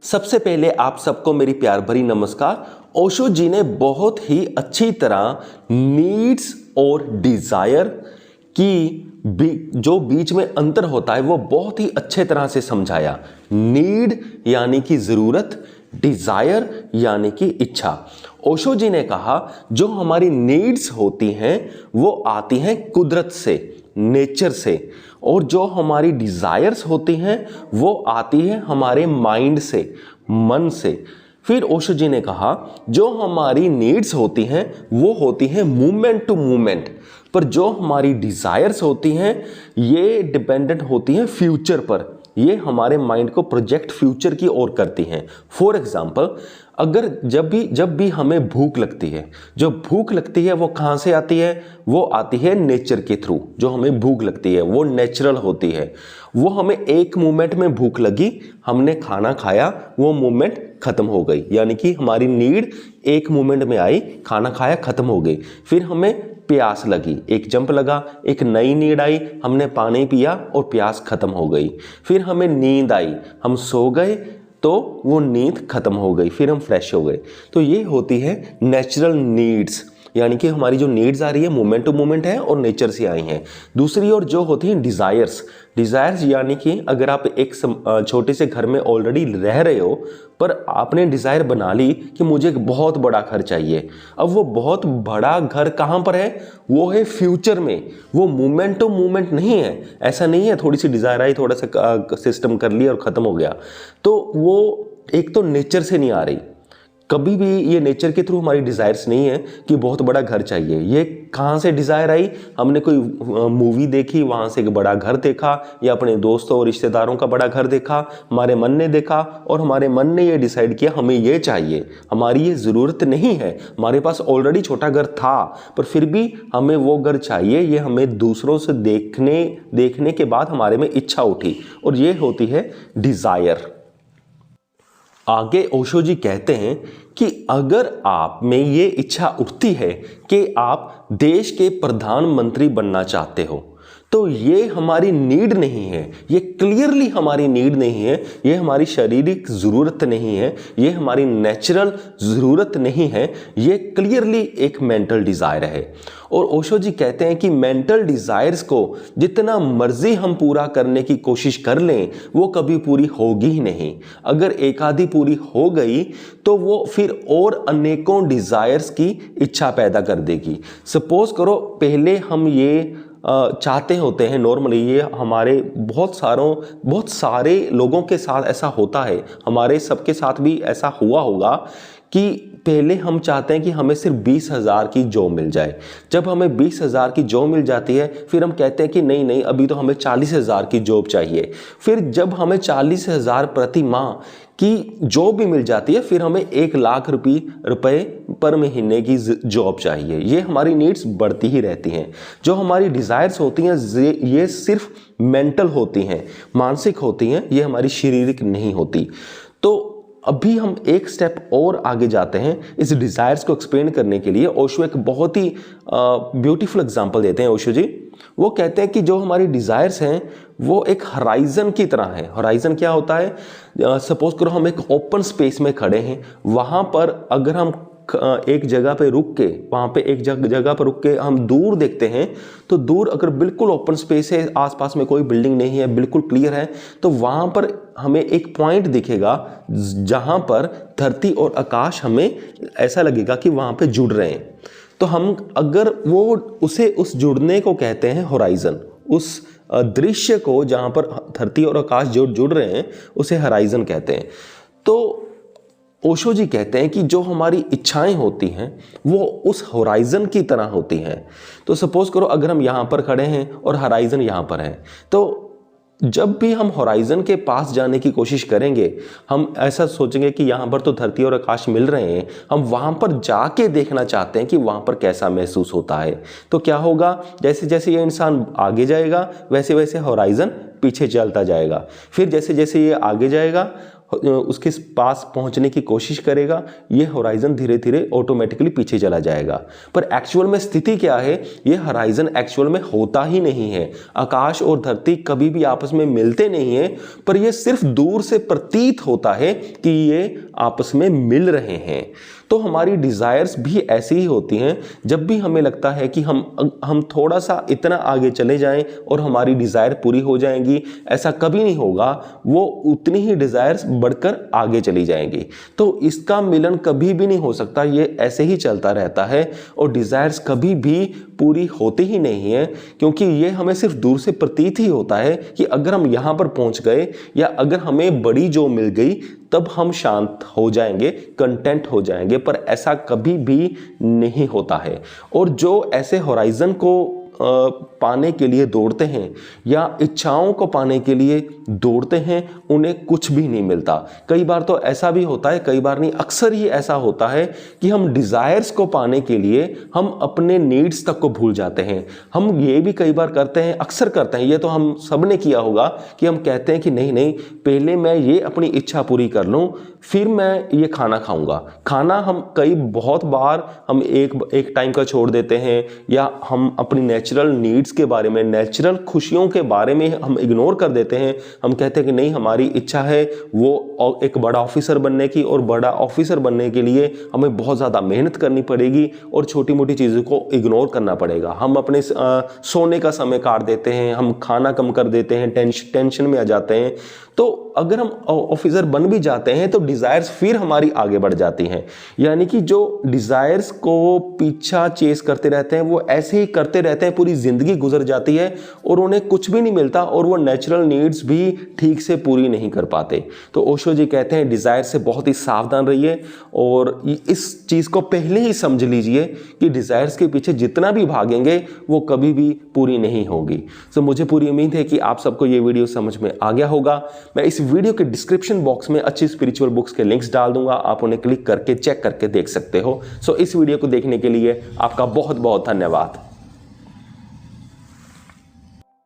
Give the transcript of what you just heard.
सबसे पहले आप सबको मेरी प्यार भरी नमस्कार। ओशो जी ने बहुत ही अच्छी तरह नीड्स और डिजायर की जो बीच में अंतर होता है वो बहुत ही अच्छे तरह से समझाया। नीड यानी कि जरूरत, डिजायर यानी कि इच्छा। ओशो जी ने कहा जो हमारी नीड्स होती हैं वो आती हैं कुदरत से, नेचर से, और जो हमारी डिजायर्स होती हैं वो आती है हमारे माइंड से, मन से। फिर ओशो जी ने कहा जो हमारी नीड्स होती हैं वो होती हैं मूवमेंट टू मूवमेंट, पर जो हमारी डिजायर्स होती हैं ये डिपेंडेंट होती हैं फ्यूचर पर। ये हमारे माइंड को प्रोजेक्ट फ्यूचर की ओर करती हैं। फॉर एग्जाम्पल, अगर जब भी हमें भूख लगती है, जो भूख लगती है वो कहाँ से आती है? वो आती है नेचर के थ्रू। जो हमें भूख लगती है वो नेचुरल होती है। वो हमें एक मोमेंट में भूख लगी, हमने खाना खाया, वो मोमेंट खत्म हो गई, यानी कि हमारी नीड एक मोमेंट में आई, खाना खाया, खत्म हो गई। फिर हमें प्यास लगी, एक जंप लगा, एक नई नीड आई, हमने पानी पिया और प्यास खत्म हो गई। फिर हमें नींद आई, हम सो गए तो वो नींद खत्म हो गई, फिर हम फ्रेश हो गए। तो ये होती है नेचुरल नीड्स, यानी कि हमारी जो नीड्स आ रही है मोमेंट टू मोमेंट है और नेचर से आई हैं। दूसरी ओर जो होती हैं डिजायर्स, डिजायर्स यानी कि अगर आप एक छोटे से घर में ऑलरेडी रह रहे हो पर आपने डिजायर बना ली कि मुझे एक बहुत बड़ा घर चाहिए। अब वो बहुत बड़ा घर कहाँ पर है? वो है फ्यूचर में, वो मोमेंट टू मोमेंट नहीं है। ऐसा नहीं है थोड़ी सी डिजायर आई, थोड़ा सा सिस्टम कर लिया और खत्म हो गया। तो वो एक तो नेचर से नहीं आ रही, कभी भी ये नेचर के थ्रू हमारी डिजायर्स नहीं है कि बहुत बड़ा घर चाहिए। ये कहाँ से डिजायर आई? हमने कोई मूवी देखी, वहाँ से एक बड़ा घर देखा, या अपने दोस्तों और रिश्तेदारों का बड़ा घर देखा, हमारे मन ने देखा और हमारे मन ने ये डिसाइड किया हमें ये चाहिए। हमारी ये ज़रूरत नहीं है, हमारे पास ऑलरेडी छोटा घर था पर फिर भी हमें वो घर चाहिए। ये हमें दूसरों से देखने के बाद हमारे में इच्छा उठी और ये होती है डिज़ायर। आगे ओशो जी कहते हैं कि अगर आप में ये इच्छा उठती है कि आप देश के प्रधानमंत्री बनना चाहते हो तो ये हमारी नीड नहीं है, ये क्लियरली हमारी नीड नहीं है, ये हमारी शारीरिक ज़रूरत नहीं है, ये हमारी नेचुरल ज़रूरत नहीं है, ये क्लियरली एक मेंटल डिज़ायर है। और ओशो जी कहते हैं कि मेंटल डिज़ायर्स को जितना मर्जी हम पूरा करने की कोशिश कर लें वो कभी पूरी होगी ही नहीं। अगर एक आधी पूरी हो गई तो वो फिर और अनेकों डिज़ायर्स की इच्छा पैदा कर देगी। सपोज करो पहले हम ये चाहते होते हैं, नॉर्मली ये हमारे बहुत सारे लोगों के साथ ऐसा होता है, हमारे सबके साथ भी ऐसा हुआ होगा कि पहले हम चाहते हैं कि हमें सिर्फ 20,000 की जॉब मिल जाए। जब हमें 20,000 की जॉब मिल जाती है फिर हम कहते हैं कि नहीं अभी तो हमें 40,000 की जॉब चाहिए। फिर जब हमें 40,000 प्रति माह की जॉब भी मिल जाती है फिर हमें 1,00,000 रुपए पर महीने की जॉब चाहिए। ये हमारी नीड्स बढ़ती ही रहती हैं। जो हमारी डिज़ायर्स होती हैं ये सिर्फ मेंटल होती हैं, मानसिक होती हैं, ये हमारी शारीरिक नहीं होती। तो अभी हम एक स्टेप और आगे जाते हैं इस डिज़ायर्स को एक्सप्लेन करने के लिए। ओशो एक बहुत ही ब्यूटीफुल एग्जांपल देते हैं। ओशो जी वो कहते हैं कि जो हमारी डिज़ायर्स हैं वो एक हराइजन की तरह है। हराइजन क्या होता है? सपोज करो हम एक ओपन स्पेस में खड़े हैं, वहाँ पर अगर हम एक जगह पे रुक के, वहाँ पे एक जगह पर रुक के हम दूर देखते हैं तो दूर अगर बिल्कुल ओपन स्पेस है, आसपास में कोई बिल्डिंग नहीं है, बिल्कुल क्लियर है, तो वहाँ पर हमें एक पॉइंट दिखेगा जहाँ पर धरती और आकाश हमें ऐसा लगेगा कि वहाँ पे जुड़ रहे हैं। तो हम अगर उस जुड़ने को कहते हैं होराइजन। उस दृश्य को जहाँ पर धरती और आकाश जुड़ रहे हैं उसे होराइजन कहते हैं। तो ओशो जी कहते हैं कि जो हमारी इच्छाएं होती हैं वो उस होराइजन की तरह होती हैं। तो सपोज करो अगर हम यहाँ पर खड़े हैं और होराइजन यहाँ पर है, तो जब भी हम होराइजन के पास जाने की कोशिश करेंगे हम ऐसा सोचेंगे कि यहाँ पर तो धरती और आकाश मिल रहे हैं, हम वहाँ पर जाके देखना चाहते हैं कि वहाँ पर कैसा महसूस होता है। तो क्या होगा? जैसे जैसे ये इंसान आगे जाएगा वैसे वैसे होराइजन पीछे चलता जाएगा। फिर जैसे जैसे ये आगे जाएगा उसके पास पहुंचने की कोशिश करेगा, ये होराइजन धीरे धीरे ऑटोमेटिकली पीछे चला जाएगा। पर एक्चुअल में स्थिति क्या है, ये होराइजन एक्चुअल में होता ही नहीं है। आकाश और धरती कभी भी आपस में मिलते नहीं है, पर ये सिर्फ दूर से प्रतीत होता है कि ये आपस में मिल रहे हैं। तो हमारी डिज़ायर्स भी ऐसी ही होती हैं। जब भी हमें लगता है कि हम थोड़ा सा इतना आगे चले जाएं और हमारी डिज़ायर पूरी हो जाएंगी, ऐसा कभी नहीं होगा। वो उतनी ही डिज़ायर्स बढ़कर आगे चली जाएंगी। तो इसका मिलन कभी भी नहीं हो सकता, ये ऐसे ही चलता रहता है और डिज़ायर्स कभी भी पूरी होती ही नहीं है, क्योंकि ये हमें सिर्फ दूर से प्रतीत ही होता है कि अगर हम यहाँ पर पहुँच गए या अगर हमें बड़ी जो मिल गई तब हम शांत हो जाएंगे, कंटेंट हो जाएंगे, पर ऐसा कभी भी नहीं होता है। और जो ऐसे होराइजन को पाने के लिए दौड़ते हैं या इच्छाओं को पाने के लिए दौड़ते हैं, उन्हें कुछ भी नहीं मिलता। कई बार तो ऐसा भी होता है, कई बार नहीं, अक्सर ही ऐसा होता है कि हम डिज़ायर्स को पाने के लिए हम अपने नीड्स तक को भूल जाते हैं। हम ये भी कई बार करते हैं, अक्सर करते हैं, ये तो हम सब ने किया होगा कि हम कहते हैं कि नहीं नहीं, पहले मैं ये अपनी इच्छा पूरी कर लूँ, फिर मैं ये खाना खाऊंगा। खाना हम बहुत बार हम एक टाइम का छोड़ देते हैं, या हम अपनी नेचुरल नीड्स के बारे में, नेचुरल खुशियों के बारे में हम इग्नोर कर देते हैं। हम कहते हैं कि नहीं, हमारी इच्छा है वो एक बड़ा ऑफिसर बनने की, और बड़ा ऑफिसर बनने के लिए हमें बहुत ज़्यादा मेहनत करनी पड़ेगी और छोटी मोटी चीज़ों को इग्नोर करना पड़ेगा। हम अपने सोने का समय काट देते हैं, हम खाना कम कर देते हैं, टेंशन में आ जाते हैं। तो अगर हम ऑफिसर बन भी जाते हैं तो डिज़ायर्स फिर हमारी आगे बढ़ जाती हैं। यानी कि जो डिज़ायर्स को पीछा चेस करते रहते हैं, वो ऐसे ही करते रहते हैं, पूरी ज़िंदगी गुजर जाती है और उन्हें कुछ भी नहीं मिलता और वो नेचुरल नीड्स भी ठीक से पूरी नहीं कर पाते। तो ओशो जी कहते हैं डिज़ायर से बहुत ही सावधान रहिए और इस चीज़ को पहले ही समझ लीजिए कि डिज़ायर्स के पीछे जितना भी भागेंगे वो कभी भी पूरी नहीं होगी। तो मुझे पूरी उम्मीद है कि आप सबको ये वीडियो समझ में आ गया होगा। मैं इस वीडियो के डिस्क्रिप्शन बॉक्स में अच्छी स्पिरिचुअल बुक्स के लिंक्स डाल दूंगा, आप उन्हें क्लिक करके चेक करके देख सकते हो। सो इस वीडियो को देखने के लिए आपका बहुत बहुत धन्यवाद।